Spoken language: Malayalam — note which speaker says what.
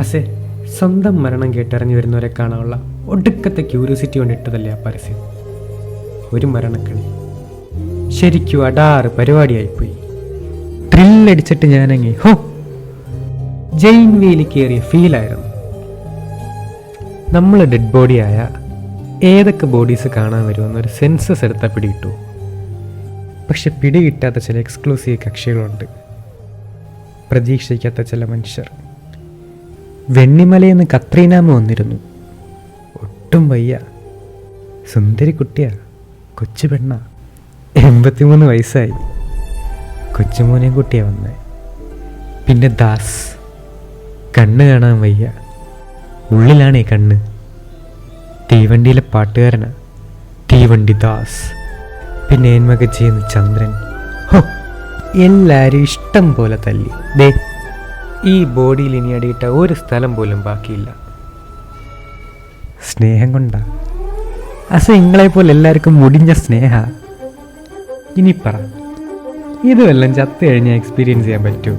Speaker 1: അസേ സ്വന്തം മരണം കേട്ടറിഞ്ഞു വരുന്നവരെ കാണാനുള്ള ഒടുക്കത്തെ ക്യൂരിയോസിറ്റി കൊണ്ടിട്ടതല്ലേ ആ പരസ്യം. ഒരു മരണക്കണി ശരിക്കും അടാറ് പരിപാടിയായിപ്പോയി. ത്രില്ലടിച്ചിട്ട് ഞാനങ്ങി ജെയിൻ വീലി കയറിയ ഫീലായിരുന്നു. നമ്മൾ ഡെഡ് ബോഡിയായ ഏതൊക്കെ ബോഡീസ് കാണാൻ വരുമെന്നൊരു സെൻസസ് എടുത്താൽ പിടികിട്ടു. പക്ഷെ പിടികിട്ടാത്ത ചില എക്സ്ക്ലൂസീവ് കക്ഷികളുണ്ട്, പ്രതീക്ഷിക്കാത്ത ചില മനുഷ്യർ. വെണ്ണിമലയിൽ നിന്ന് കത്രീനാമ വന്നിരുന്നു. ഒട്ടും വയ്യ, സുന്ദരി കുട്ടിയാ, കൊച്ചു പെണ്ണ, 83 വയസ്സായി, കൊച്ചുമോനെയും കുട്ടിയാ വന്നേ. പിന്നെ ദാസ്, കണ്ണ് കാണാൻ വയ്യ, ഉള്ളിലാണേ കണ്ണ്. തീവണ്ടിയിലെ പാട്ടുകാരനാ, തീവണ്ടി ദാസ്. പിന്നെ എന്മക ചെയ്യുന്ന ചന്ദ്രൻ. എല്ലാവരും ഇഷ്ടം പോലെ തല്ലി. ദേ, ഈ ബോഡിയിൽ ഇനി അടിയിട്ട ഒരു സ്ഥലം പോലും ബാക്കിയില്ല. സ്നേഹം കൊണ്ടാ. നിങ്ങളെപ്പോലെ എല്ലാവർക്കും മുടിഞ്ഞ സ്നേഹ. ഇനി പറ, ഇതുമെല്ലാം ചത്തു കഴിഞ്ഞാൽ എക്സ്പീരിയൻസ് ചെയ്യാൻ പറ്റുമോ?